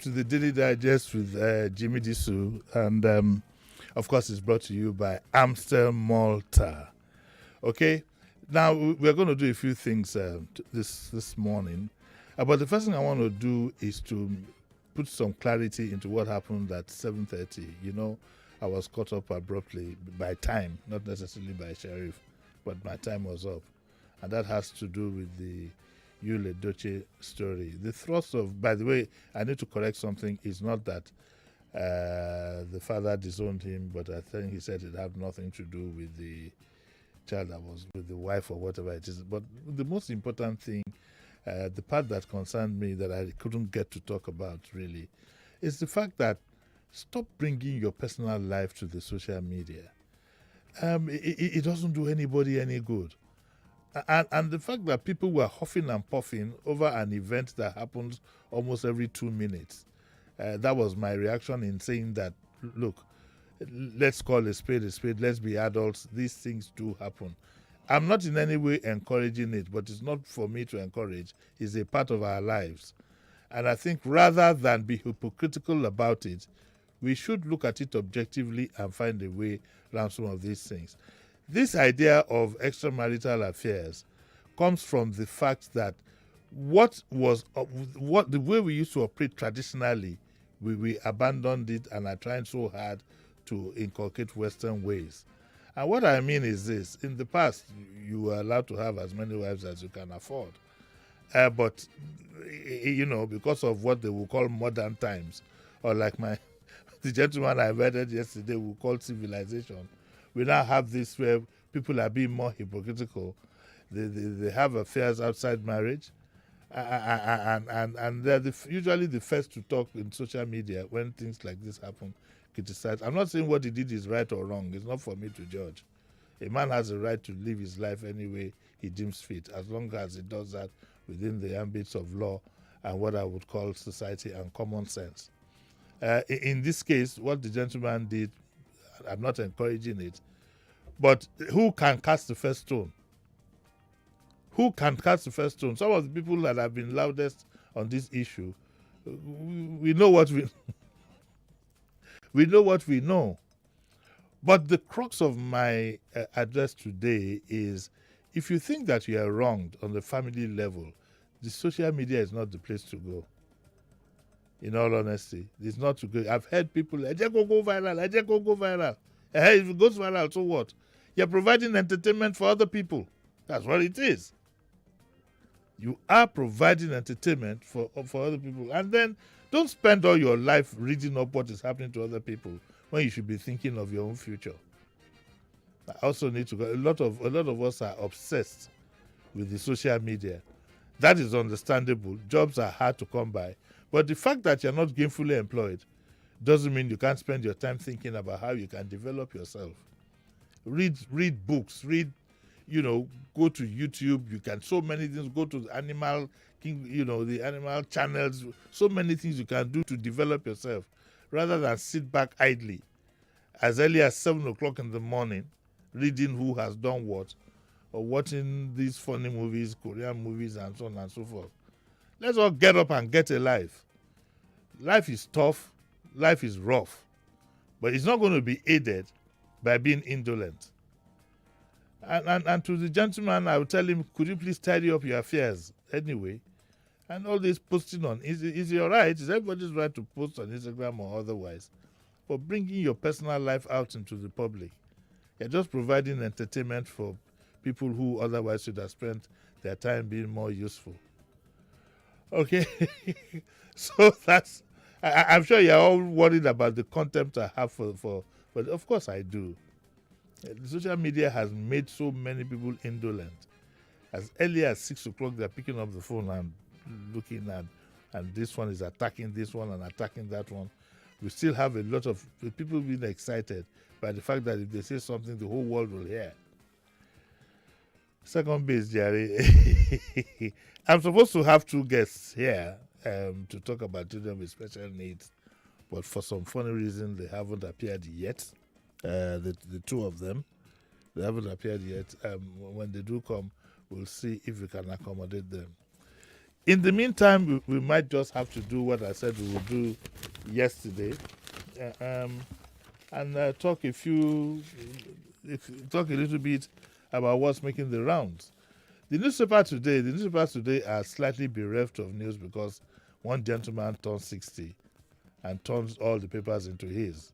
To the Daily Digest with Jimi Disu, and of course, it's brought to you by Amstel Malta. Okay, now we're going to do a few things this morning, but the first thing I want to do is to put some clarity into what happened at 7:30. I was caught up abruptly by time, not necessarily by sheriff, but my time was up, and that has to do with the Yule Doce story. The thrust of, by the way, I need to correct something, is not that the father disowned him, but I think he said it had nothing to do with the child that was with the wife or whatever it is. But the most important thing, the part that concerned me that I couldn't get to talk about really, is the fact that stop bringing your personal life to the social media. It doesn't do anybody any good. And the fact that people were huffing and puffing over an event that happens almost every 2 minutes, that was my reaction in saying that, look, let's call a spade a spade, let's be adults, these things do happen. I'm not in any way encouraging it, but it's not for me to encourage, it's a part of our lives. And I think rather than be hypocritical about it, we should look at it objectively and find a way around some of these things. This idea of extramarital affairs comes from the fact that what the way we used to operate traditionally, we abandoned it and are trying so hard to inculcate Western ways. And what I mean is this: in the past, you were allowed to have as many wives as you can afford, but because of what they will call modern times, or like the gentleman I invited yesterday will call civilization. We now have this where people are being more hypocritical. They have affairs outside marriage, and they're usually the first to talk in social media when things like this happen, criticize. I'm not saying what he did is right or wrong. It's not for me to judge. A man has a right to live his life any way he deems fit, as long as he does that within the ambits of law and what I would call society and common sense. In this case, what the gentleman did, I'm not encouraging it, but who can cast the first stone? Who can cast the first stone? Some of the people that have been loudest on this issue, we know what we know what we know. But the crux of my address today is, if you think that you are wronged on the family level, the social media is not the place to go. In all honesty, it's not to go. I've heard people, I just go viral, I just go viral. Hey, if it goes viral, so what? You're providing entertainment for other people. That's what it is. You are providing entertainment for other people. And then don't spend all your life reading up what is happening to other people when you should be thinking of your own future. I also need to go. A lot of us are obsessed with the social media. That is understandable. Jobs are hard to come by. But the fact that you're not gainfully employed doesn't mean you can't spend your time thinking about how you can develop yourself. Read books, go to YouTube. You can, so many things, go to the animal the animal channels, so many things you can do to develop yourself rather than sit back idly as early as 7 o'clock in the morning reading who has done what, or watching these funny movies, Korean movies, and so on and so forth. Let's all get up and get a life. Life is tough, life is rough, but it's not going to be aided by being indolent. And to the gentleman, I will tell him, could you please tidy up your affairs anyway? And all this posting on, is your right? Is everybody's right to post on Instagram or otherwise? But bringing your personal life out into the public, you're just providing entertainment for people who otherwise should have spent their time being more useful. Okay, so that's. I'm sure you're all worried about the contempt I have but of course I do. The social media has made so many people indolent. As early as 6 o'clock, they're picking up the phone and looking at, and this one is attacking this one and attacking that one. We still have a lot of people being excited by the fact that if they say something, the whole world will hear. Second base, Jerry. I'm supposed to have two guests here to talk about children with special needs, but for some funny reason, they haven't appeared yet. The two of them, they haven't appeared yet. When they do come, we'll see if we can accommodate them. In the meantime, we might just have to do what I said we would do yesterday, and talk talk a little bit about what's making the rounds. The newspapers today are slightly bereft of news because one gentleman turned 60 and turns all the papers into his.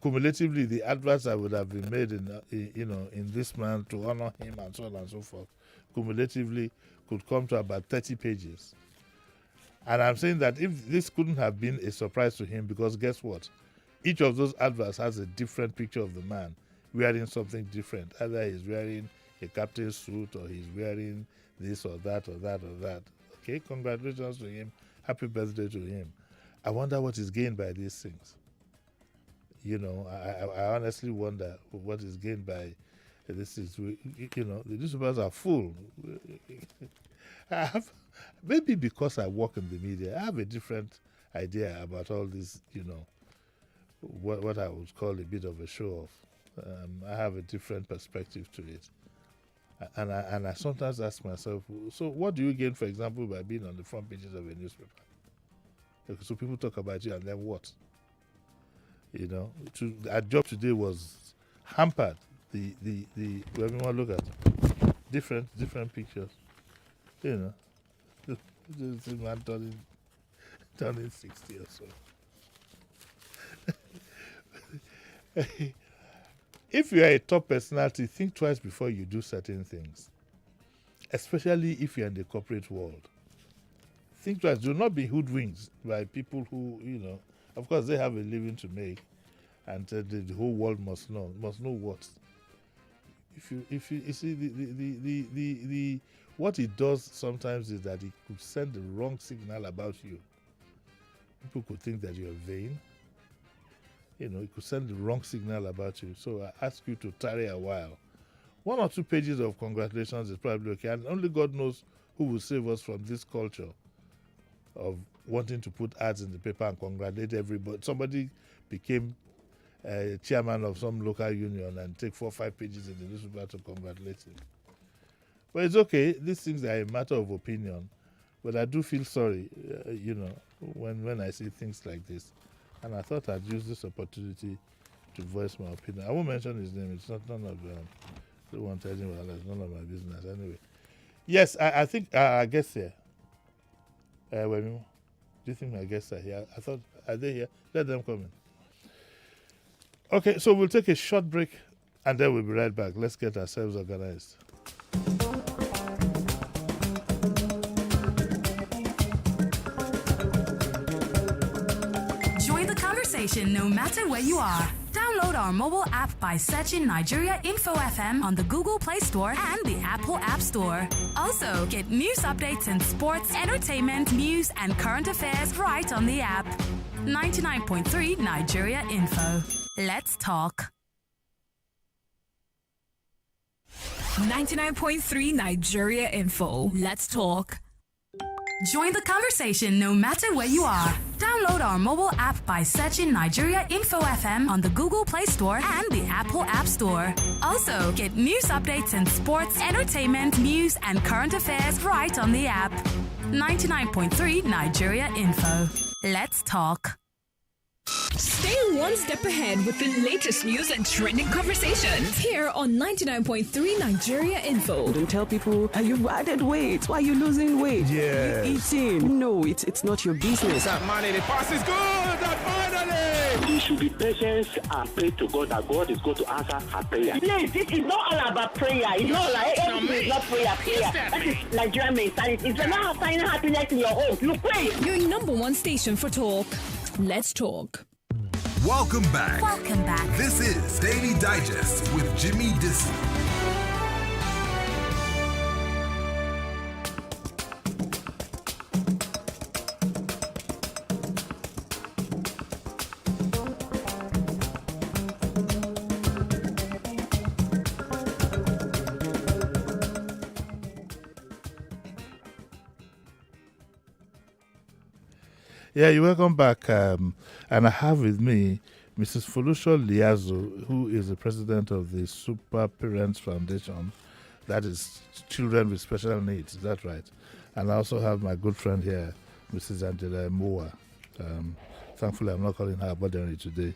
Cumulatively, the adverts that would have been made in this man to honor him and so on and so forth, cumulatively could come to about 30 pages. And I'm saying that if this couldn't have been a surprise to him, because guess what? Each of those adverts has a different picture of the man wearing something different. Either he's wearing a captain's suit or he's wearing this or that or that or that. Okay, congratulations to him. Happy birthday to him. I wonder what is gained by these things. I honestly wonder what is gained by this. The newspapers are full. Maybe because I work in the media, I have a different idea about all this, what I would call a bit of a show off. I have a different perspective to it. And I sometimes ask myself, so what do you gain, for example, by being on the front pages of a newspaper? So people talk about you and then what? Our job today was hampered. When we look at different pictures, this man turning 60 or so. If you are a top personality, think twice before you do certain things, especially if you're in the corporate world. Think twice. Do not be hoodwinked by people who, of course, they have a living to make, and the whole world must know what. If you see the what it does sometimes is that it could send the wrong signal about you. People could think that you're vain. It could send the wrong signal about you. So I ask you to tarry a while. 1 or 2 pages of congratulations is probably okay, and only God knows who will save us from this culture of wanting to put ads in the paper and congratulate everybody. Somebody became chairman of some local union and take 4 or 5 pages in the newspaper to congratulate him. But it's okay. These things are a matter of opinion. But I do feel sorry, when I see things like this. And I thought I'd use this opportunity to voice my opinion. I won't mention his name. It's none of don't want to tell him, it's none of my business anyway. Yes, I think our guests here. Do you think my guests are here? I thought, are they here? Let them come in. Okay, so we'll take a short break and then we'll be right back. Let's get ourselves organized. Join the conversation no matter where you are. Download our mobile app by searching Nigeria Info FM on the Google Play Store and the Apple App Store. Also, get news updates in sports, entertainment, news, and current affairs right on the app. 99.3 Nigeria Info. Let's talk. 99.3 Nigeria Info. Let's talk. Join the conversation no matter where you are. Download our mobile app by searching Nigeria Info FM on the Google Play Store and the Apple App Store. Also, get news updates in sports, entertainment, news, and current affairs right on the app. 99.3 Nigeria Info. Let's talk. Stay one step ahead with the latest news and trending conversations here on 99.3 Nigeria Info. Don't tell people, you've added weight. Why are you losing weight? Yeah. You eating. No, it's not your business. That money, the pass is good. Finally. We should be patient and pray to God that God is going to answer our prayer. Please, this is not all about prayer. It's not like everything is not prayer. That is Nigerian mentality. If you're not finding happiness in your home, you pray. Your number one station for talk. Let's talk. Welcome back. Welcome back. This is Daily Digest with Jimi Disu. Yeah, you're welcome back. And I have with me Mrs. Folusho Liazo, who is the president of the Super Parents Foundation, that is children with special needs. Is that right? And I also have my good friend here, Mrs. Angela Moa. Thankfully, I'm not calling her Bodari today.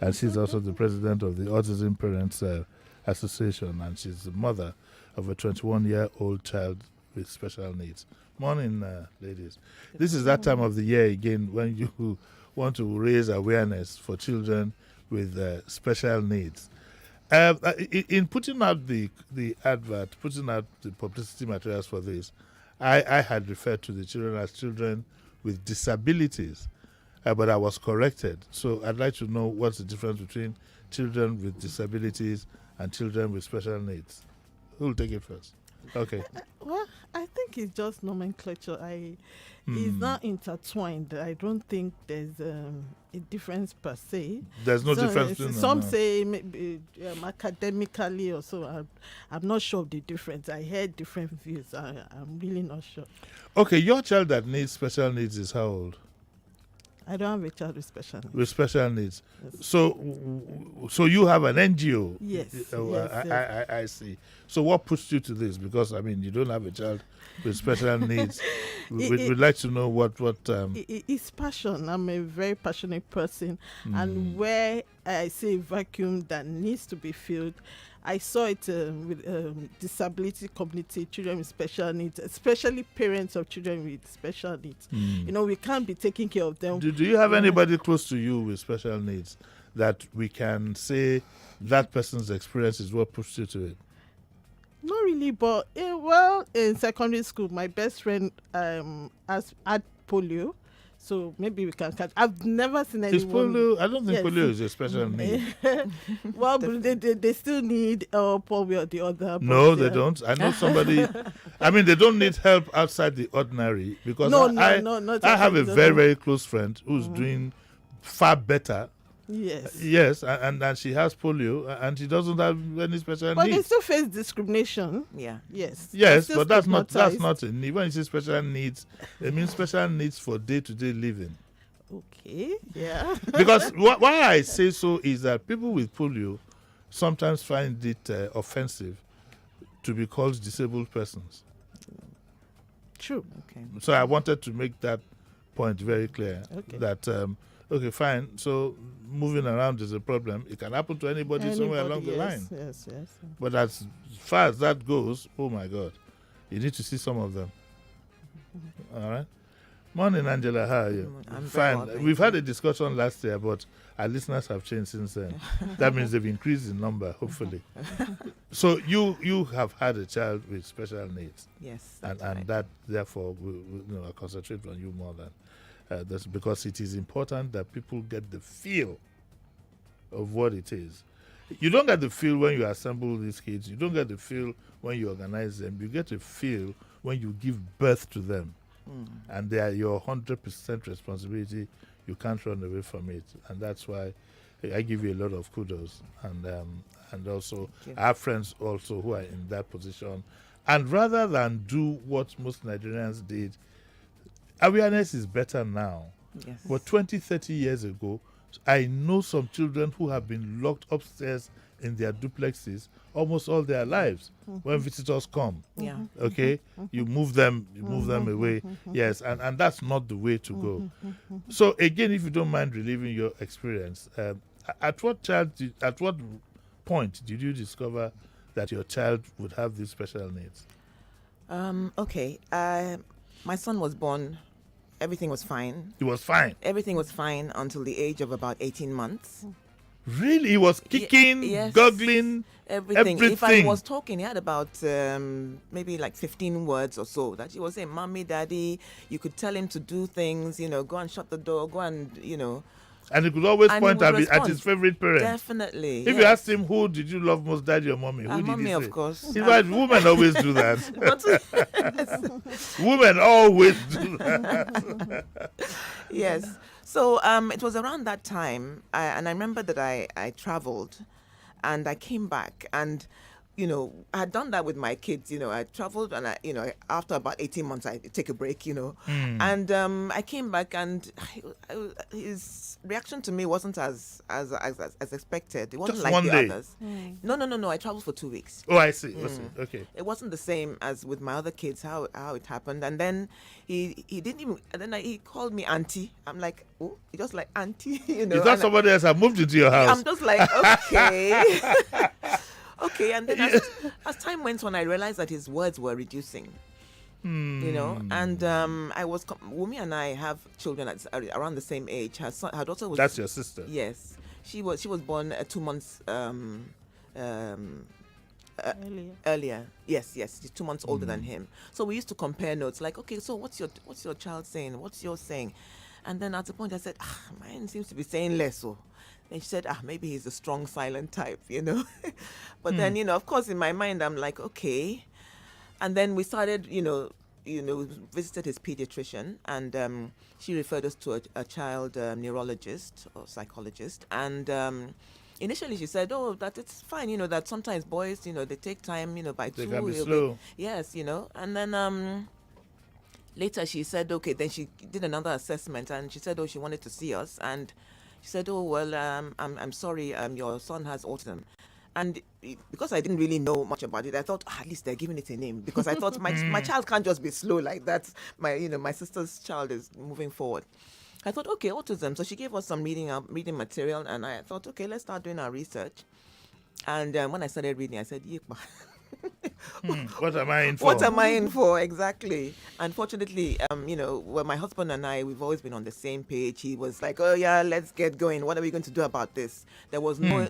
And she's also the president of the Autism Parents Association, and she's the mother of a 21-year-old child with special needs. Morning, ladies. This is that time of the year again when you want to raise awareness for children with special needs. In putting out the advert, putting out the publicity materials for this, I had referred to the children as children with disabilities, but I was corrected. So I'd like to know what's the difference between children with disabilities and children with special needs. Who will take it first? Okay. Well, I think it's just nomenclature. It's not intertwined. I don't think there's a difference per se. There's no difference between them. Some say maybe academically or so. I'm not sure of the difference. I heard different views. I'm really not sure. Okay, your child that needs special needs is how old? I don't have a child with special needs. With special needs. Yes. So you have an NGO? Yes. I see. So what pushed you to this? Because, I mean, you don't have a child with special needs. We'd like to know what it's passion. I'm a very passionate person. And where I see a vacuum that needs to be filled, I saw it with disability community, children with special needs, especially parents of children with special needs. You know, we can't be taking care of them. Do you have anybody close to you with special needs that we can say that person's experience is what pushed you to it? Not really, but in secondary school, my best friend had polio. So maybe we can catch. I've never seen anyone. Is polio? I don't think polio is a special need. Well, they still need help one way or the other. No, they don't. I know somebody. I mean, they don't need help outside the ordinary because I have a very, very close friend who's doing far better. Yes, and she has polio and she doesn't have any special needs. But they still face discrimination. Yeah. Yes, but that's not a need. When you say special needs, it means special needs for day-to-day living. Okay, yeah. Because why I say so is that people with polio sometimes find it offensive to be called disabled persons. True. Okay. So I wanted to make that point very clear. Okay. That okay, fine. So moving around is a problem. It can happen to anybody somewhere along the line. Yes. But as far as that goes, oh my God, you need to see some of them. All right. Morning, Angela. How are you? I'm fine. very well, We've had a discussion last year, but our listeners have changed since then. That means they've increased in number, hopefully. So you have had a child with special needs. Yes. And that, therefore, will concentrate on you more than that's because it is important that people get the feel of what it is. You don't get the feel when you assemble these kids. You don't get the feel when you organize them. You get a feel when you give birth to them. And they are your 100% responsibility. You can't run away from it. And that's why I give you a lot of kudos. And also, I have friends also who are in that position. And rather than do what most Nigerians did, awareness is better now. Yes. But 20, 30 years ago, I know some children who have been locked upstairs in their duplexes almost all their lives when visitors come. Yeah. Okay? You move them away. Yes, and that's not the way to go. So again, if you don't mind reliving your experience, at what point did you discover that your child would have these special needs? Okay. My son was born. Everything was fine. He was fine. Everything was fine until the age of about 18 months. Really? He was kicking, yes, goggling, everything. If I was talking, he had about maybe like 15 words or so that he was saying, "Mommy, Daddy." You could tell him to do things, go and shut the door, go and, And he could always And point he would at his favorite parent. Definitely. If you asked him, who did you love most, daddy or mommy? Who did Mommy, he say? of course. See, right, women always do that. Women always do that. Yes. So it was around that time, and I remember that I traveled, and I came back, and I had done that with my kids. I traveled, and after about 18 months, I take a break. And I came back, and his reaction to me wasn't as expected. It wasn't Just like one the day? others. No. I traveled for 2 weeks. Oh, I see. Okay. It wasn't the same as with my other kids. How it happened, and then he didn't even. And then he called me auntie. I'm like, oh, he just like auntie. Is that somebody else that moved into your house? I'm just like, okay. Okay, and then as time went on, I realized that his words were reducing. And Wumi and I have children that's around the same age. Her daughter was. That's your sister. Yes, she was born 2 months earlier. Yes, she's 2 months older than him. So we used to compare notes. Like, okay, so what's your child saying? What's yours saying? And then at a point I said, mine seems to be saying less. So. And she said, maybe he's a strong, silent type, But then, of course, in my mind, I'm like, okay. And then we started, visited his pediatrician, and she referred us to a child neurologist or psychologist. And initially she said, that it's fine, that sometimes boys, they take time, by they 2. Can be slow. Yes, And then later she said, okay, then she did another assessment, and she said, she wanted to see us. And she said, I'm sorry, your son has autism. And because I didn't really know much about it, I thought, at least they're giving it a name. Because I thought my child can't just be slow like that. My sister's child is moving forward. I thought, okay, autism. So she gave us some reading material, and I thought, okay, let's start doing our research. And when I started reading, I said, Yekba. What am I in for? What am I in for? Exactly. Unfortunately, my husband and I, we've always been on the same page. He was like, "Oh yeah, let's get going. What are we going to do about this?" There was no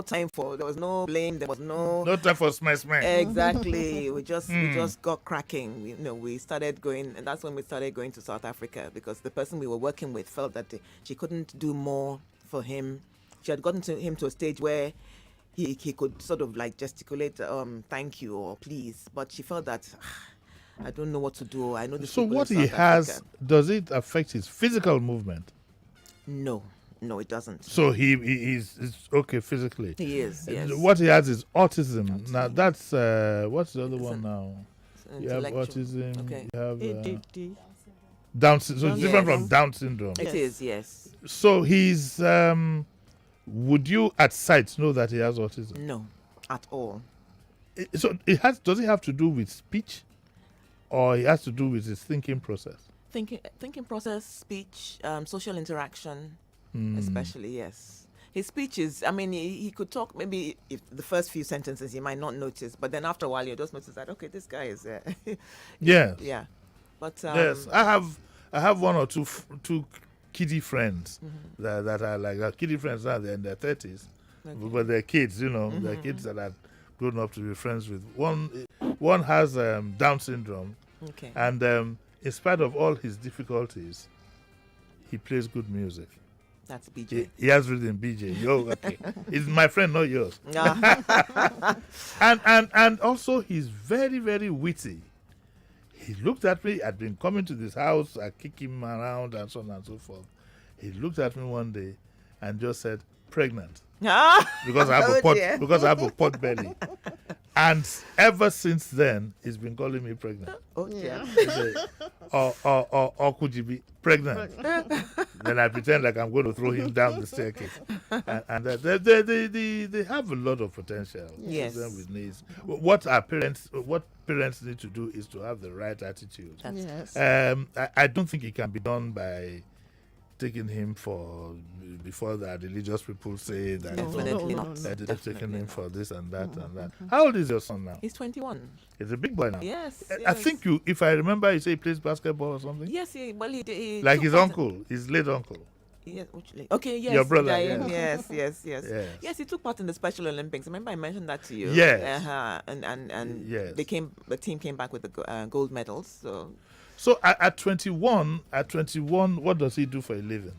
time there was no blame. There was no time for smash. Exactly. we just got cracking. We started going, and that's when we started going to South Africa, because the person we were working with felt that she couldn't do more for him. She had gotten him to a stage where he could sort of like gesticulate, thank you or please, but she felt that I don't know what to do. I know this. So what he has, does it affect his physical movement? No, it doesn't. So he's okay physically. He is. Yes. What he has is autism. Now that's what's the other one now? You have autism. Okay. You have ADD. Down syndrome. So it's different from Down syndrome. It is, yes. So he's. Would you at sight know that he has autism? No, at all. So it has. Does it have to do with speech, or it has to do with his thinking process? Thinking process, speech, social interaction, especially. Yes, his speech is. I mean, he could talk. Maybe if the first few sentences you might not notice, but then after a while you just notice that this guy is. Yes. Yeah. But yes, I have one or two kiddie friends that are like kiddie friends now. They're in their 30s, but they're kids. They're kids that are grown up to be friends with. One has Down syndrome, and in spite of all his difficulties, he plays good music. That's BJ. He has written BJ. Okay. He's my friend, not yours. and also he's very, very witty. He looked at me. I'd been coming to this house. I kick him around and so on and so forth. He looked at me one day and just said, "Pregnant," because I have a pot belly. And ever since then, he's been calling me pregnant. Oh yeah. Or could you be pregnant? Then I pretend like I'm going to throw him down the staircase. And they have a lot of potential. Yes. With needs. What parents need to do is to have the right attitude. Yes. I don't think it can be done by taking him before the religious people say that Definitely not. They're taking him for this and that and that. How old is your son now? He's 21. He's a big boy now. Yes. I think if I remember, you say he plays basketball or something. Yes, he like his uncle, his late uncle. Yes, okay, yes. Your brother. Yes. Yes, he took part in the Special Olympics. Remember I mentioned that to you? Yes. And yes. the team came back with the gold medals. So at 21, what does he do for a living?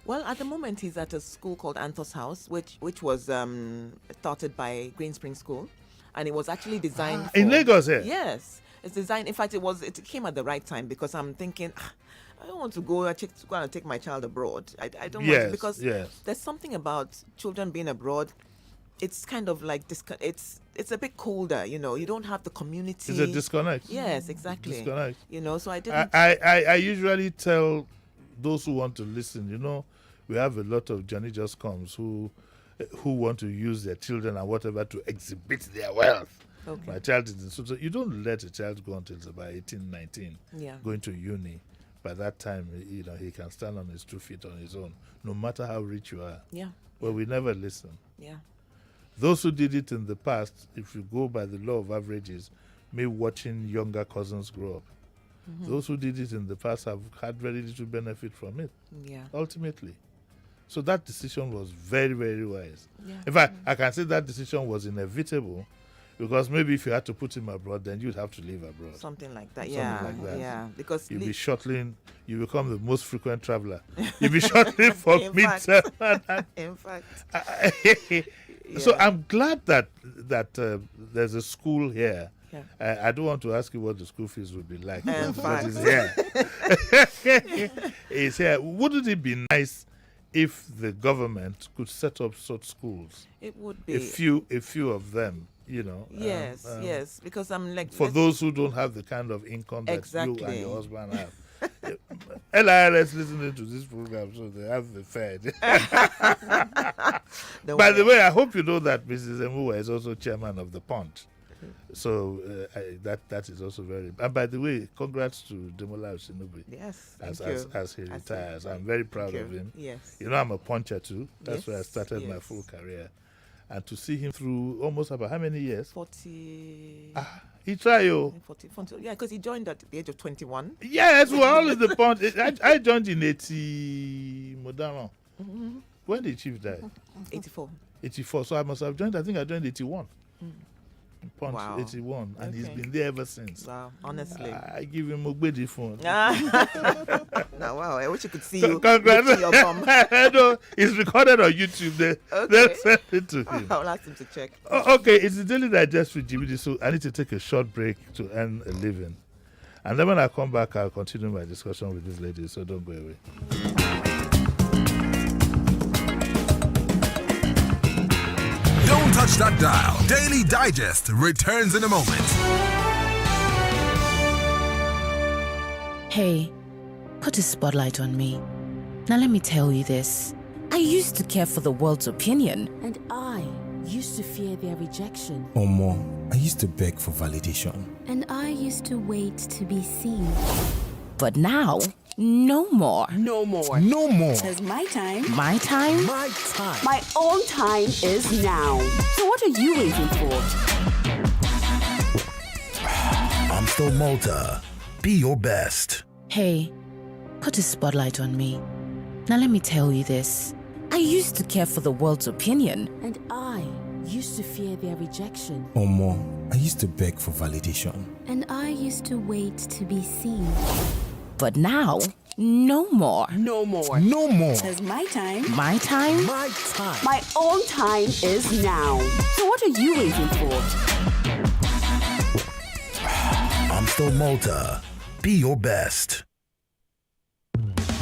Well, at the moment he's at a school called Anthos House, which was started by Green Spring School, and it was actually designed in Lagos here. Yes, it's designed. In fact, it came at the right time, because I'm thinking, I don't want to go and take my child abroad. I don't want to, because there's something about children being abroad. it's kind of like it's a bit colder, you know. You don't have the community. It's a disconnect. Yes, exactly. Disconnect. You know, so I didn't. I usually tell those who want to listen, you know, we have a lot of Johnny Just Comes who want to use their children and whatever to exhibit their wealth. Okay. My child is in so you don't let a child go until it's about 18, 19, Yeah. going to uni. By that time, you know, he can stand on his 2 feet on his own, no matter how rich you are. Yeah. Well, we never listen. Yeah. Those who did it in the past, if you go by the law of averages, me watching younger cousins grow up. Those who did it in the past have had very little benefit from it, Yeah. ultimately. So that decision was very, very wise. Yeah. In fact, I can say that decision was inevitable, because maybe if you had to put him abroad, then you'd have to live abroad. Something like that. Something Yeah. like that. Yeah. Because You'll be shuttling, you become the most frequent traveler. You'll be shuttling from In midterm. in fact. So Yeah. I'm glad that there's a school here. Yeah. I don't want to ask you what the school fees would be like, In but it's fact. here. It's here. Wouldn't it be nice if the government could set up such schools? It would be. A few of them, you know. Yes, yes. Because I'm like For those who don't have the kind of income that you and Exactly. your husband have. LIRS listening to this program, so they have the fed. By the way, I hope you know that Mrs. Emuwa is also chairman of the Punch. So that is also very. And by the way, congrats to Demola Osinobi Yes. as Thank you. he retires. I'm very proud Thank of you. him. Yes. You know, I'm a puncher too. That's where I Yes, started my yes. full career. And to see him through almost about how many years? 40. He tried, oh. 40. Yeah, because he joined at the age of 21. Yes, we're all in the Punch. I joined in 80 Modano. When did Chief die? 84. 84. So I must have joined, I think I joined 81. Punch Wow. 81. And he's Okay. been there ever since. Wow, honestly. I give him a Ogbedi phone. Now, wow, I wish you could see you. Congrats. lifting your bum. No, it's recorded on YouTube. They'll send it to him. I'll ask him to check. Okay, it's the Daily Digest with Jimi Disu. I need to take a short break to earn a living. And then when I come back, I'll continue my discussion with this lady, so don't go away. Don't touch that dial. Daily Digest returns in a moment. Hey, put a spotlight on me. Now let me tell you this. I used to care for the world's opinion. And I used to fear their rejection. Omo, I used to beg for validation. And I used to wait to be seen. But now, no more. No more. No more. Because my time. My time? My time. My own time is now. So what are you waiting for? I'm still Malta. Be your best. Hey, put a spotlight on me. Now let me tell you this. I used to care for the world's opinion. And I used to fear their rejection. Omo, I used to beg for validation. And I used to wait to be seen. But now, no more. No more. No more. Because my time. My time? My time. My own time is now. So what are you waiting for? I'm still Malta. Be your best.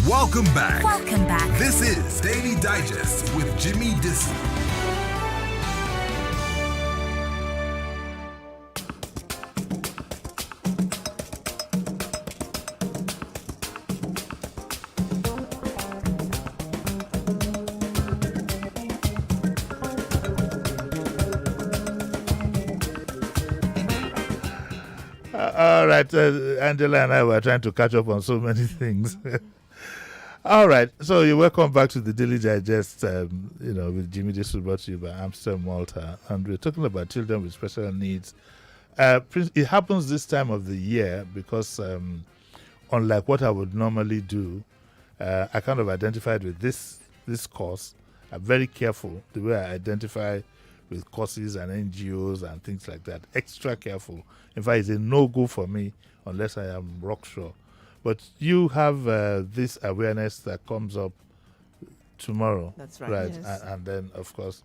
Welcome back. Welcome back. This is Daily Digest with Jimi Disu. All right, Angela and I were trying to catch up on so many things. All right, so you're welcome back to the Daily Digest, with Jimi Disu, brought to you by Amsterdam Malta. And we're talking about children with special needs. It happens this time of the year because, unlike what I would normally do, I kind of identified with this course. I'm very careful the way I identify with courses and NGOs and things like that. Extra careful. In fact, it's a no-go for me unless I am rock sure. But you have this awareness that comes up tomorrow. That's right. Right. Yes. And then, of course,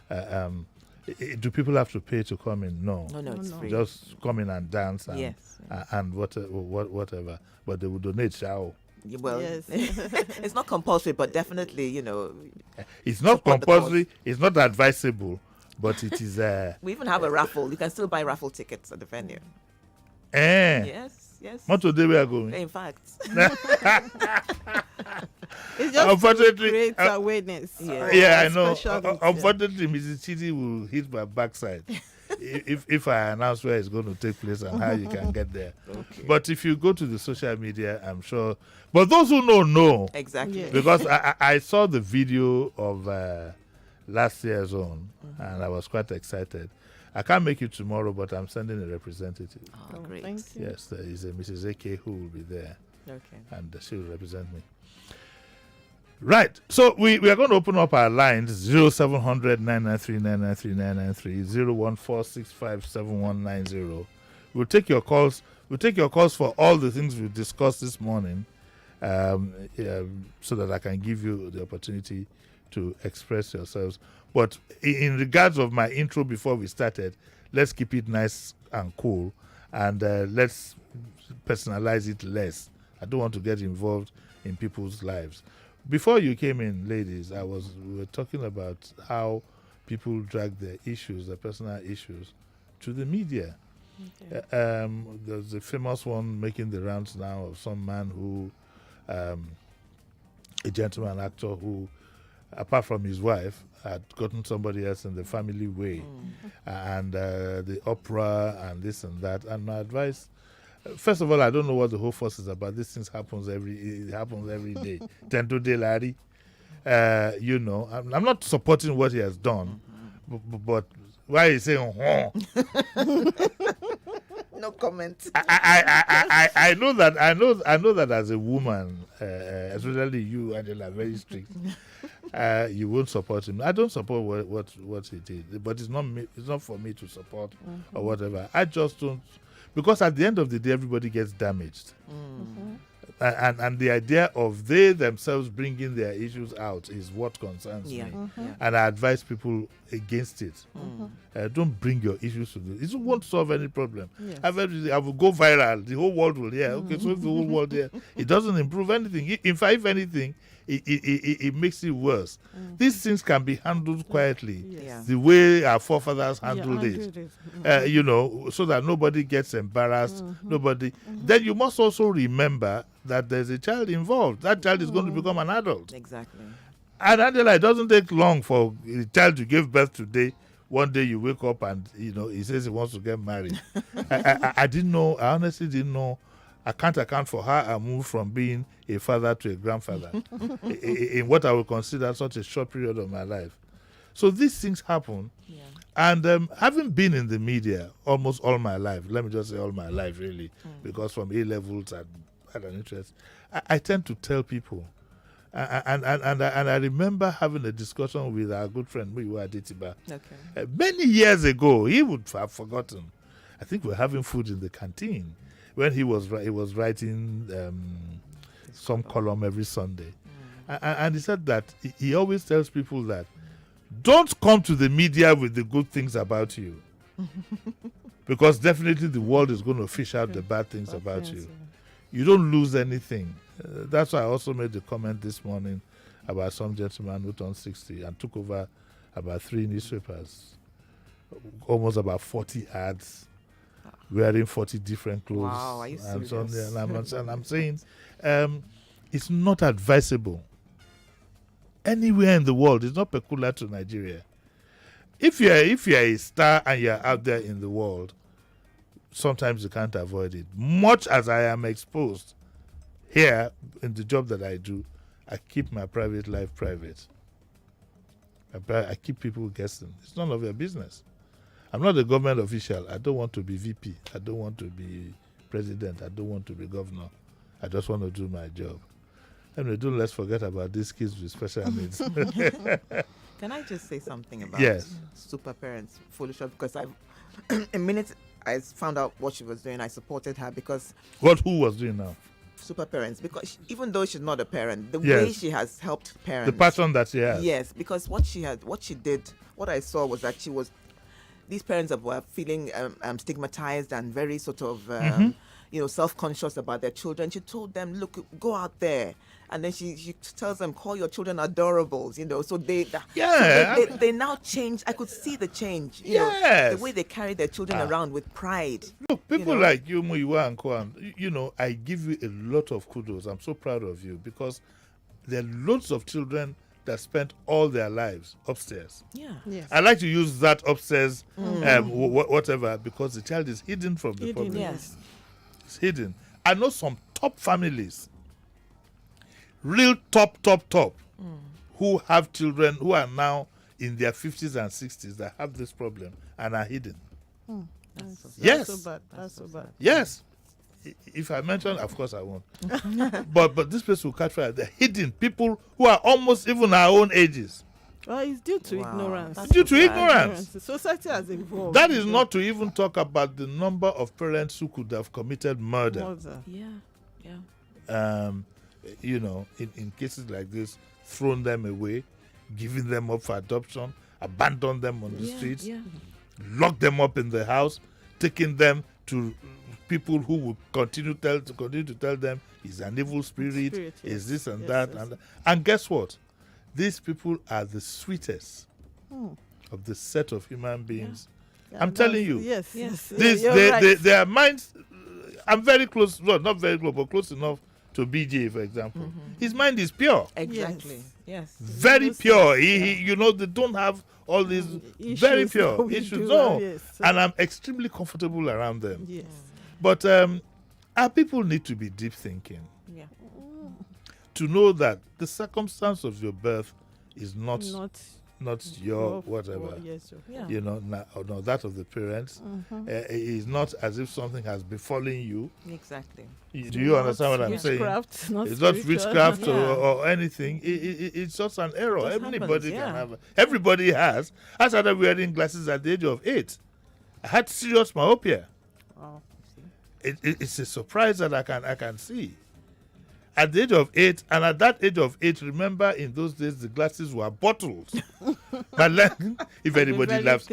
do people have to pay to come in? No. No, it's free. Just come in and dance and, Yes. and whatever. But they will donate, shall. Well, Yes. it's not compulsory, but definitely, It's not support the compulsory. It's not advisable. but it is We even have a raffle. You can still buy raffle tickets at the venue. Yes. What today we are going? In fact. It's just to create awareness. Yeah, I know. Unfortunately, Mrs. Chidi will hit my backside if I announce where it's going to take place and how you can get there. Okay. But if you go to the social media, I'm sure. But those who know. Exactly. Yeah. Because I saw the video of last year's own, and I was quite excited. I can't make it tomorrow, but I'm sending a representative. Oh, great. Thank you. Yes, there is a Mrs. AK who will be there. Okay. And she will represent me. Right. So we are going to open up our lines 0700 993 993 993 014657190. We'll take your calls. We'll take your calls for all the things we discussed this morning, so that I can give you the opportunity to express yourselves. But in regards of my intro before we started, let's keep it nice and cool, and let's personalize it less. I don't want to get involved in people's lives. Before you came in, ladies, we were talking about how people drag their issues, their personal issues, to the media. Okay. There's a famous one making the rounds now of some man who, a gentleman actor who, apart from his wife, had gotten somebody else in the family way, and the opera and this and that. And my advice, first of all, I don't know what the whole fuss is about. These things happens every day. Tento de Larry, I'm not supporting what he has done, but why is he saying no comment. I know that as a woman, especially you, Angela, very strict. You won't support him. I don't support what he did, but it's not for me to support or whatever. I just don't, because at the end of the day, everybody gets damaged. And the idea of they themselves bringing their issues out is what concerns me. And I advise people against it. Don't bring your issues to this. It won't solve any problem. Yes. I will go viral. The whole world will hear. Okay, so if the whole world hear, it doesn't improve anything. In fact, if anything, it makes it worse. These things can be handled quietly, the way our forefathers handled it. So that nobody gets embarrassed. Then you must also remember that there's a child involved. That child is going to become an adult. Exactly. And Angela, it doesn't take long for the child you gave birth today. One day you wake up and he says he wants to get married. I didn't know. I honestly didn't know. I can't account for how I moved from being a father to a grandfather in what I would consider such a short period of my life. So these things happen. Yeah. And having been in the media almost all my life, let me just say all my life really, because from A-levels I had an interest, I tend to tell people. And I remember having a discussion with our good friend Muyiwa Adetiba. Okay. Many years ago. He would have forgotten. I think we were having food in the canteen when he was writing some column every Sunday. And he said that he always tells people that don't come to the media with the good things about you. Because definitely the world is going to fish out the bad things about you. You don't lose anything. That's why I also made the comment this morning about some gentleman who turned 60 and took over about 3 newspapers, almost about 40 ads, wearing 40 different clothes. Wow, are you serious? And I'm saying it's not advisable anywhere in the world. It's not peculiar to Nigeria. If you're a star and you're out there in the world, sometimes you can't avoid it. Much as I am exposed here in the job that I do, I keep my private life private. I keep people guessing. It's none of your business. I'm not a government official. I don't want to be VP. I don't want to be president. I don't want to be governor. I just want to do my job. Anyway, let's forget about these kids with special needs. Can I just say something about super parents, foolish? Because a minute I found out what she was doing, I supported her because... Who was doing now? Super parents, because even though she's not a parent, the way she has helped parents, the passion that she has. Yes, because what she did, what I saw was that these parents were feeling stigmatized and very sort of self-conscious about their children. She told them, look, go out there and then she tells them, call your children adorables, so Yeah, they now change. I could see the change, Yes. the way they carry their children around with pride. Look, people like you, Muiwa and Kwan, I give you a lot of kudos. I'm so proud of you because there are loads of children that spent all their lives upstairs. Yeah. Yes. I like to use that upstairs, whatever, because the child is hidden from the public. Yes. It's hidden. I know some top families, real top, who have children who are now in their 50s and 60s that have this problem and are hidden. Yes. That's so bad. That's so bad. Yes. If I mention, of course I won't. but this place will catch fire. They're hidden. People who are almost even our own ages. Well, it's due to ignorance. It's due to ignorance. The society has evolved. That is not to even talk about the number of parents who could have committed murder. Yeah. In cases like this, thrown them away, giving them up for adoption, abandoned them on the streets, locked them up in the house, taking them to people who would continue to tell them he's an evil spirit, is this and that. And guess what? These people are the sweetest of the set of human beings. I'm telling you. Yes. Their minds. I'm very close, well, not very close, but close enough to BJ, for example. His mind is pure. Exactly. Yes. Very pure. He they don't have all these very pure issues. No. And I'm extremely comfortable around them. Yes. But our people need to be deep thinking. Yeah. To know that the circumstance of your birth is not your whatever. Or that of the parents. It is not as if something has befallen you. Exactly. Do you understand what I'm saying? It's not witchcraft or anything. It's just an error. Everybody can have. Everybody has. I started wearing glasses at the age of 8. I had serious myopia. Wow. It's a surprise that I can see. At the age of 8, and at that age of 8, remember in those days the glasses were bottles. But if anybody laughs,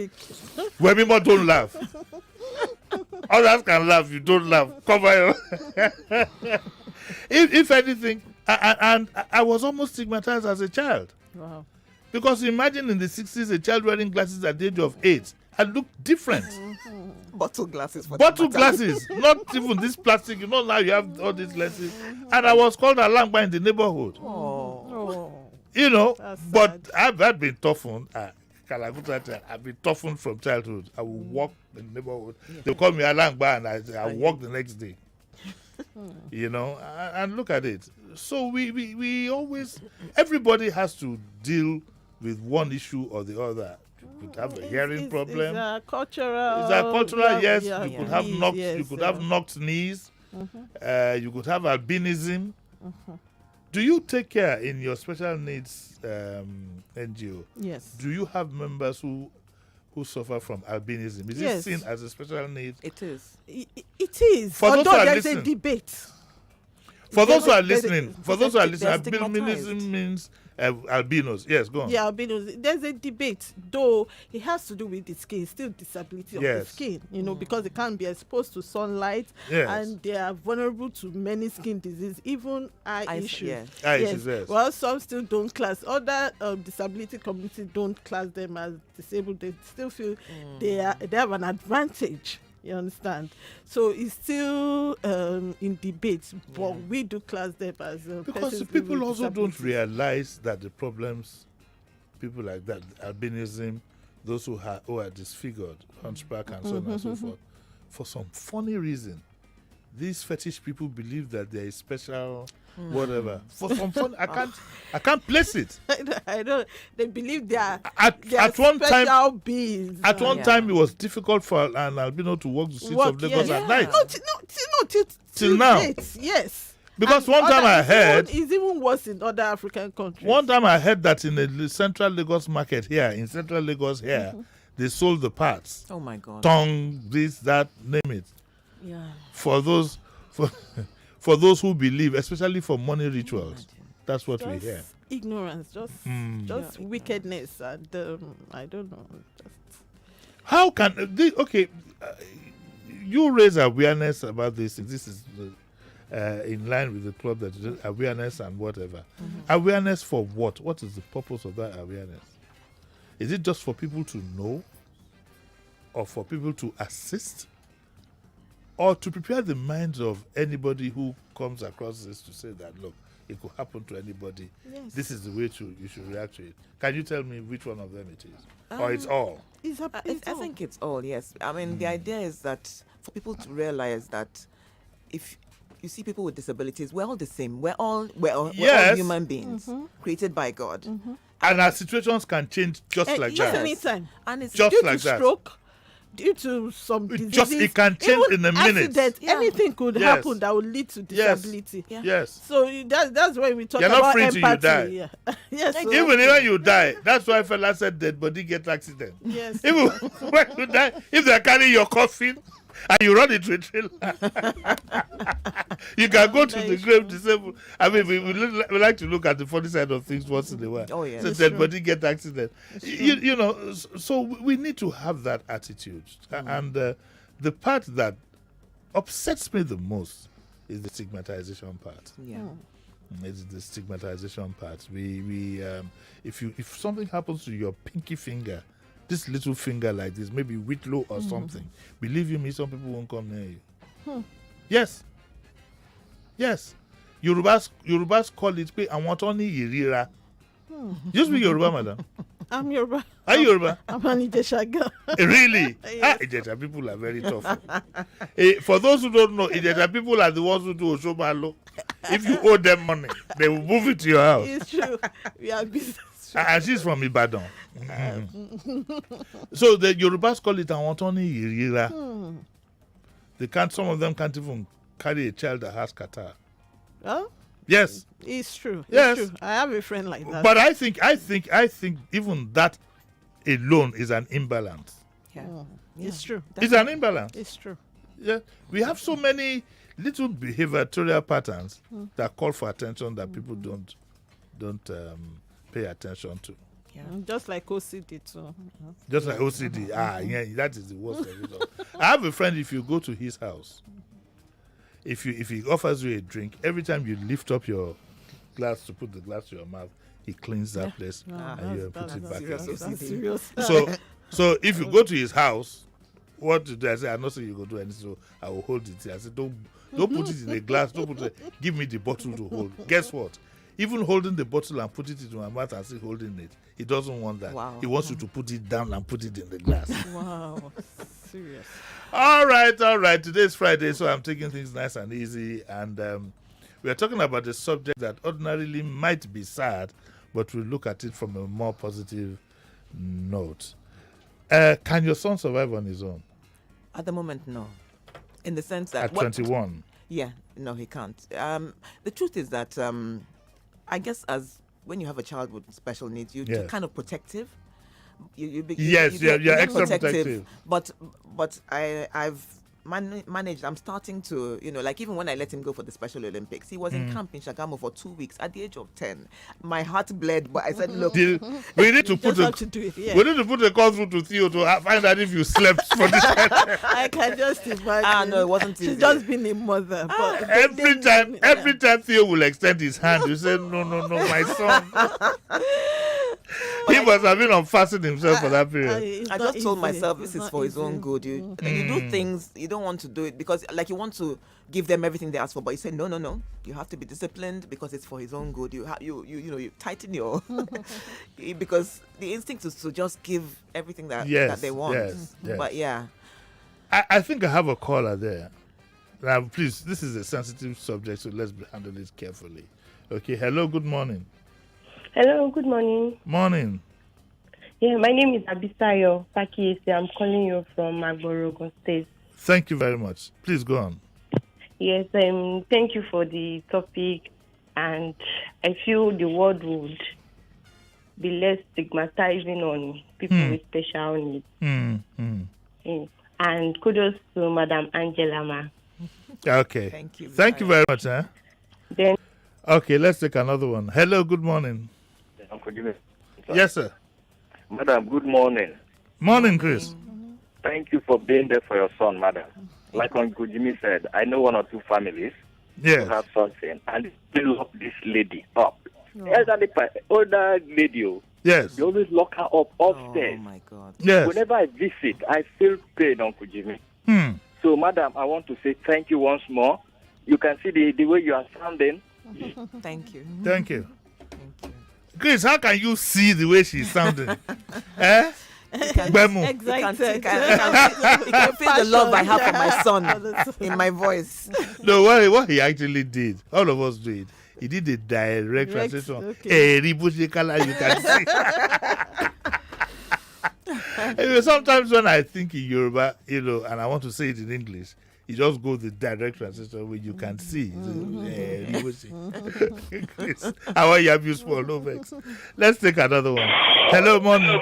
well, people don't laugh. Others can laugh, you don't laugh. Cover your. if anything, and I was almost stigmatized as a child. Wow. Because imagine in the 60s, a child wearing glasses at the age of 8. I looked different. Bottle glasses. Glasses, not even this plastic. Now you have all these lenses. And I was called a langba in the neighborhood. Oh. But I've been toughened. I've been toughened from childhood. I will walk in the neighborhood. They call me a langba and I walk the next day. And look at it. So we always, everybody has to deal with one issue or the other. You could have a hearing problem. It's cultural. Yes. You could have knocked. You could have knocked knees. You could have albinism. Do you take care in your special needs NGO? Yes. Do you have members who suffer from albinism? Is it seen as a special need? It is. It is. Although there's a debate. For those who are listening, albinism means albinos. Yes, go on. Yeah, albinos. There's a debate, though it has to do with the skin, still disability of the skin, because they can't be exposed to sunlight and they are vulnerable to many skin diseases, even eye issues. Yes. Well, some still don't class. Other disability community don't class them as disabled. They still feel they have an advantage. You understand? So it's still in debate, but we do class them as because people also don't realize that the problems, people like that, albinism, those who are disfigured, hunchback, and so on and so forth, for some funny reason, these fetish people believe that there is special whatever. For some fun, I can't place it. I don't. They believe they are at one special beings. At one time, it was difficult for an albino to walk the streets of Lagos at night. Till now. Yes. Because one time I heard it's even worse in other African countries. One time I heard that in the central Lagos market here, in central Lagos here, they sold the parts. Oh my God. Tongue, this, that, name it. Yeah. For those for those who believe, especially for money rituals. That's what we hear. Ignorance, just wickedness, and I don't know. How can you raise awareness about this? This is in line with the club that is awareness and whatever. Awareness for what? What is the purpose of that awareness? Is it just for people to know, or for people to assist, or to prepare the minds of anybody who comes across this to say that, look, it could happen to anybody. Yes. This is the way you should react to it. Can you tell me which one of them it is? Or it's all? I think it's all, yes. I mean, the idea is that for people to realize that if you see people with disabilities, we're all the same. We're all human beings created by God. And our situations can change just like that. Anytime. And it's just due like to that. Stroke, due to some diseases, it can change in a minute. Accident, anything could happen that will lead to disability. Yes. So that's why we talk You're about not free till you empathy. die. Yes. So Even when you die, that's why fella said dead body get accident. Yes. Even when you die, if they're carrying your coffin and you run into a trailer, you can go to the grave disabled. I mean, we like to look at the funny side of things once in a while. Oh, yeah. So dead body get accident. You know, so we need to have that attitude. And the part that upsets me the most is the stigmatization part. Yeah. It's the stigmatization part. If something happens to your pinky finger, this little finger like this, maybe whitlow or something, believe you me, some people won't come near you. Yes. Yorubas call it pe àwọn tó ní ìríra. You speak Yoruba, madam? I'm Yoruba. Are you Yoruba? I'm an Ijesha girl. Really? Yes. Ijesha people are very tough. For those who don't know, Ijesha people are the ones who do Oshomalo. If you owe them money, they will move it to your house. It's true. We are business. And she's from Ibadan. So the Yorubas call it àwọn tó ní ìríra. Some of them can't even carry a child that has catarrh. Huh? Yes. It's true. Yes. It's true. I have a friend like that. But I think even that alone is an imbalance. Yeah. It's true. It's an imbalance. It's true. Yeah. We have so many little behavioral patterns that call for attention that people don't pay attention to. Yeah. Just like OCD too. Just like OCD. Yeah, that is the worst of it all. I have a friend, if you go to his house, if he offers you a drink, every time you lift up your glass to put the glass to your mouth, he cleans that place and you put it back again. Serious. So if you go to his house, what to do? I say, I'm not saying you go do anything, so I will hold it here. I said, don't put it in a glass, give me the bottle to hold. Guess what? Even holding the bottle and put it into my mouth and still holding it, he doesn't want that. Wow. He wants you to put it down and put it in the glass. Wow. Serious. All right. Today's Friday, so I'm taking things nice and easy. And we are talking about a subject that ordinarily might be sad, but we'll look at it from a more positive note. Can your son survive on his own? At the moment, no. In the sense that... At 21? Yeah, no, he can't. The truth is that I guess when you have a child with special needs, you're kind of protective. You're extra protective. But I've managed. I'm starting to, like even when I let him go for the Special Olympics, he was in camp in Shagamu for 2 weeks at the age of 10. My heart bled, but I said, look, we need to put a call through to Theo to find out if you slept for this. I can just imagine. No, it wasn't easy. She's just been a mother. But every time Theo will extend his hand, you say, no, my son. He must have been unfastened himself for that period. I just told myself this is for his own good. You do things, you don't want to do it because you want to give them everything they ask for, but you say no. You have to be disciplined because it's for his own good. You tighten your because the instinct is to just give everything that they want. Yes. But yeah. I think I have a caller there. Now please, this is a sensitive subject, so let's handle it carefully. Okay, hello, good morning. Hello, good morning. Morning. Yeah, my name is Abisayo Pakiese. I'm calling you from Agborogo State. Thank you very much. Please go on. Yes, thank you for the topic, and I feel the world would be less stigmatizing on people with special needs. And kudos to Madam Angela Ma. Okay. Thank you. Thank you very much. Then. Okay, let's take another one. Hello, good morning. Uncle Jimmy. Yes, sir. Madam, good morning. Morning, Chris. Thank you for being there for your son, madam. Like Uncle Jimmy said, I know one or two families Yes. to have something, and they lock this lady up. Elderly, older lady, yes, they always lock her up upstairs. Oh my God. Yes. Whenever I visit, I feel pain, Uncle Jimmy. So, madam, I want to say thank you once more. You can see the way you are sounding. Thank you. Thank you. Chris, how can you see the way she's sounding? Eh? Bemu. Excited. You can feel the love I have for my son in my voice. No, what he actually did, all of us do it. He did a direct translation. Okay. You can see. Anyway, sometimes when I think in Yoruba, and I want to say it in English, you just go the direct translation where you can see. Chris, how are you? Have you small? No vex. Let's take another one. Hello, morning.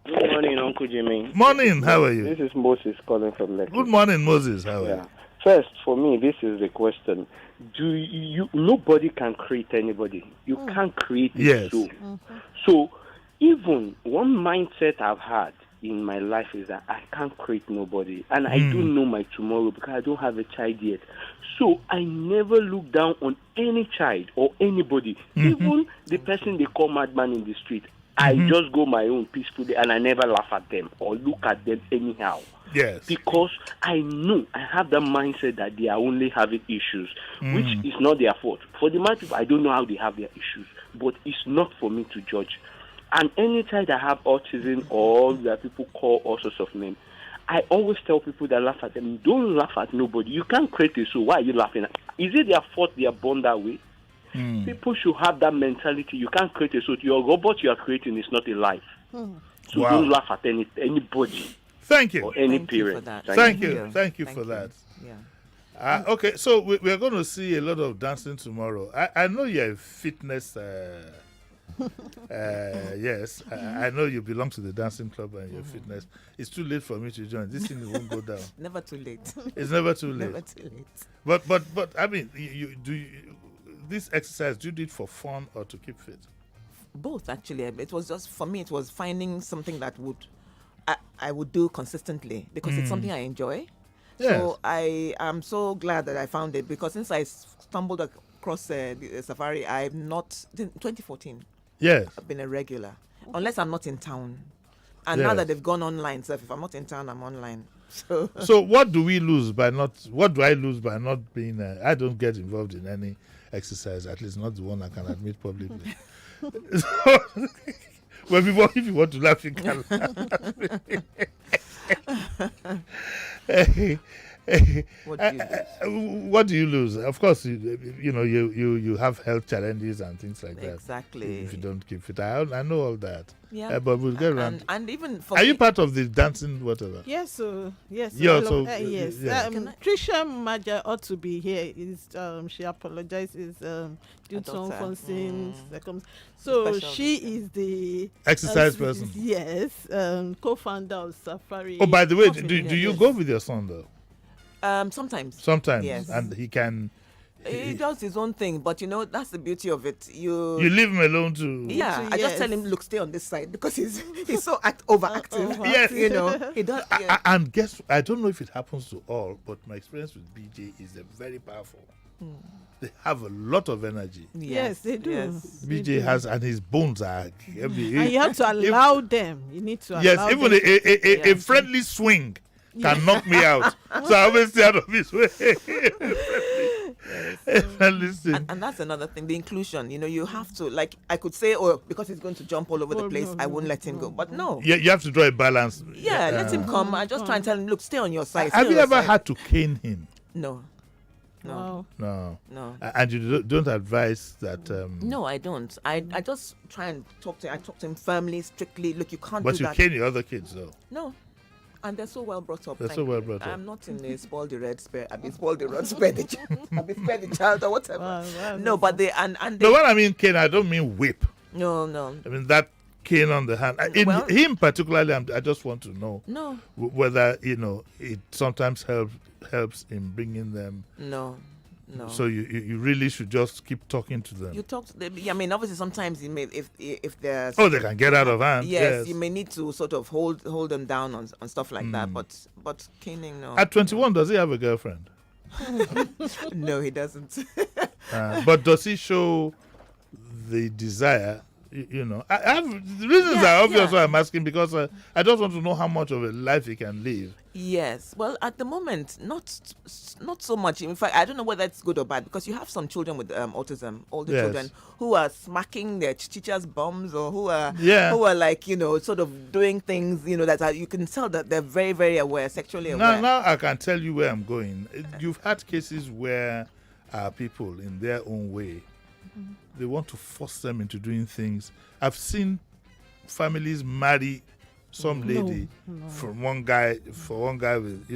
Good morning, Uncle Jimmy. Morning, how are you? This is Moses calling from Lekki. Good morning, Moses. How are you? First, for me, this is the question. Nobody can create anybody. You can't create it. Yes. So, even one mindset I've had in my life is that I can't create nobody. And I don't know my tomorrow because I don't have a child yet. So, I never look down on any child or anybody, even the person they call madman in the street. I just go my own peacefully and I never laugh at them or look at them anyhow. Yes. Because I know I have that mindset that they are only having issues, which is not their fault. For the man people, I don't know how they have their issues, but it's not for me to judge. And any child that have autism or that people call all sorts of names, I always tell people that laugh at them, don't laugh at nobody. You can't create a soul. Why are you laughing at? Is it their fault they are born that way? People should have that mentality. You can't create a soul. Your robot you are creating is not a life. So don't laugh at anybody. Thank you. Or any parent. Thank you for that. Yeah. Okay, so we're going to see a lot of dancing tomorrow. I know you're a fitness. Yes, I know you belong to the dancing club and your fitness. It's too late for me to join. This thing won't go down. Never too late. It's never too late. Never too late. But I mean, this exercise, do you do it for fun or to keep fit? Both, actually. It was just, for me, it was finding something that I would do consistently because it's something I enjoy. Yes. So I am so glad that I found it because since I stumbled across the safari, I'm not, 2014. Yes. I've been a regular, unless I'm not in town. And now that they've gone online, so if I'm not in town, I'm online. So what do we lose by not, what do I lose by not being, I don't get involved in any exercise, at least not the one I can admit publicly. Well, if you want to laugh, you can laugh. What do you lose? Of course, you have health challenges and things like that. Exactly. If you don't keep fit, I know all that. Yeah. But we'll get around. And even for are you part of the dancing whatever? Yes, yes. You also, yes. Yeah. Trisha Maja ought to be here. She apologizes due to unforeseen circumstances. So she is the exercise person. Yes, co-founder of Safari. Oh, by the way, do you go with your son though? Sometimes. Yes. And he can. He does his own thing, but that's the beauty of it. You leave him alone too. Yeah, I just tell him, look, stay on this side because he's so overactive. Yes, he does. Yeah. And guess, I don't know if it happens to all, but my experience with BJ is they're very powerful. They have a lot of energy. Yes, they do. Yes. BJ has, and his bones are heavy. And you have to allow them. You need to allow them. Yes, even a friendly swing can knock me out. So I always stay out of his way. And that's another thing, the inclusion. You have to, like, I could say, because he's going to jump all over the place, I won't let him go. But no. Yeah, you have to draw a balance. Yeah, let him come. I just try and tell him, look, stay on your side. Have you ever had to cane him? No. And you don't advise that? No, I don't. I just try and talk to him firmly, strictly. Look, you can't but do that. But you cane your other kids, though? No. And they're so well brought up. They're so well brought up. I'm not in a spoil the red spare. I mean, spoil the rod spare the child. I mean, spare the child or whatever. Wow, no, but they and they. No, when I mean cane, I don't mean whip. No. I mean that cane on the hand. Him particularly, I just want to know. No. Whether it sometimes helps in bringing them. No. So you really should just keep talking to them. You talk to them. I mean, obviously, sometimes you may if there's they can get out of hand. Yes, you may need to sort of hold them down on stuff like that. But caning, no. At 21, does he have a girlfriend? No, he doesn't. But does he show the desire? You know, I have the reasons are obvious. Why I'm asking, because I just want to know how much of a life he can live. Yes. Well, at the moment, not so much. In fact, I don't know whether it's good or bad, because you have some children with autism, older children, who are smacking their teachers' bums, or who are like, sort of doing things, that you can tell that they're very, very aware, sexually aware. Now I can tell you where I'm going. You've had cases where people, in their own way, they want to force them into doing things. I've seen families marry some lady from one guy with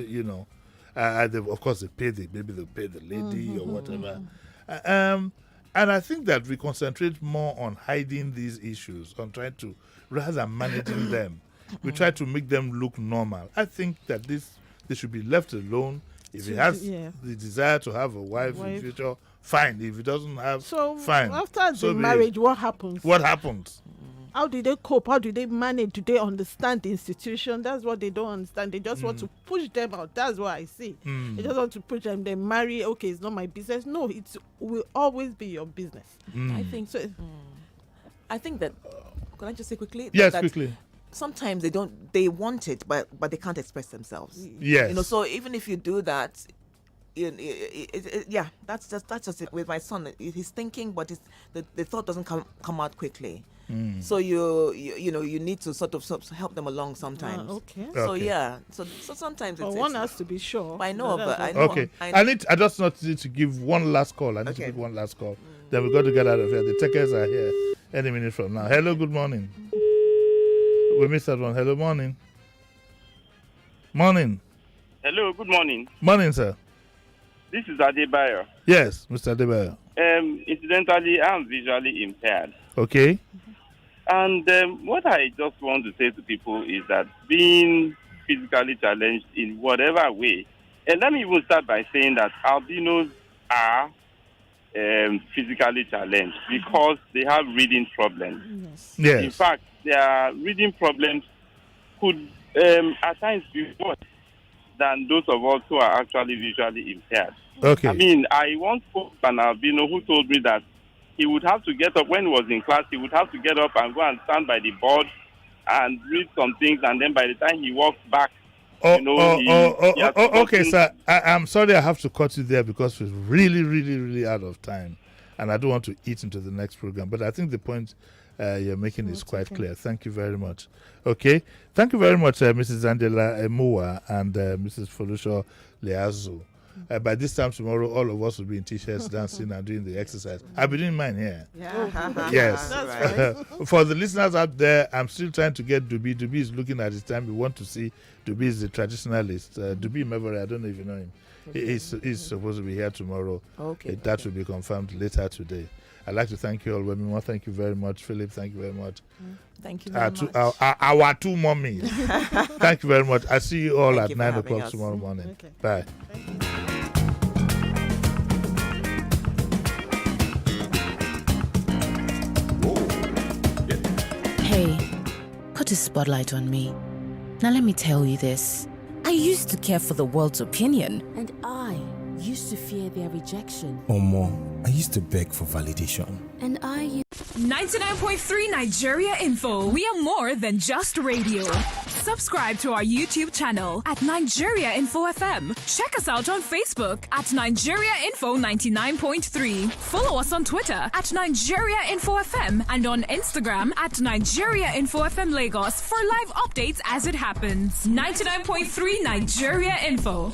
of course they pay maybe they'll pay the lady or whatever. And I think that we concentrate more on hiding these issues, on trying to, rather than managing them, we try to make them look normal. I think that they should be left alone. If he has the desire to have a wife in the future, fine. If he doesn't have, fine. After the marriage, what happens? What happens? How do they cope? How do they manage? Do they understand the institution? That's what they don't understand. They just want to push them out. That's what I see. They just want to push them. They marry. Okay, it's not my business. No, it will always be your business. I think so. I think that. Can I just say quickly? Yes, quickly. Sometimes they want it, but they can't express themselves. Yes. So even if you do that, that's just it. With my son, he's thinking, but the thought doesn't come out quickly. So you need to sort of help them along sometimes. So sometimes one has to be sure. I know, I just need to give one last call. I need to give one last call. Then we got to get out of here. The takers are here any minute from now. Hello, good morning. We missed that one. Hello, morning. Morning. Hello, good morning. Morning, sir. This is Adebayo. Yes, Mr. Adebayo. Incidentally, I'm visually impaired. Okay. And what I just want to say to people is that being physically challenged in whatever way, and let me even start by saying that albinos are physically challenged because they have reading problems. Yes. In fact, their reading problems could at times be worse than those of us who are actually visually impaired. Okay. I mean, I once spoke to an albino who told me that he would have to get up when he was in class. He would have to get up and go and stand by the board and read some things, and then by the time he walks back, okay, sir. I'm sorry I have to cut you there because we're really, really, really out of time, and I don't want to eat into the next program. But I think the point you're making is quite clear. Thank you very much. Okay. Thank you very much, Mrs. Angela Emua and Mrs. Folusho Leazu. By this time tomorrow, all of us will be in t-shirts dancing and doing the exercise. I'll be doing mine here. Yes. Right. For the listeners out there, I'm still trying to get Dubi. Dubi is looking at his time. We want to see Dubi is the traditionalist. Dubi Memory, I don't know if you know him. Okay. He's supposed to be here tomorrow. Okay. That will be confirmed later today. I'd like to thank you all. Wemima, thank you very much. Philip, thank you very much. Thank you very much. Our two mummies. Thank you very much. I'll see you all at 9 o'clock tomorrow morning. Okay. Bye. Hey, put a spotlight on me. Now let me tell you this. I used to care for the world's opinion. And I used to fear their rejection. I used to beg for validation. And I 99.3 Nigeria Info. We are more than just radio. Subscribe to our YouTube channel at Nigeria Info FM. Check us out on Facebook at Nigeria Info 99.3. Follow us on Twitter at Nigeria Info FM and on Instagram at Nigeria Info FM Lagos for live updates as it happens. 99.3 Nigeria Info.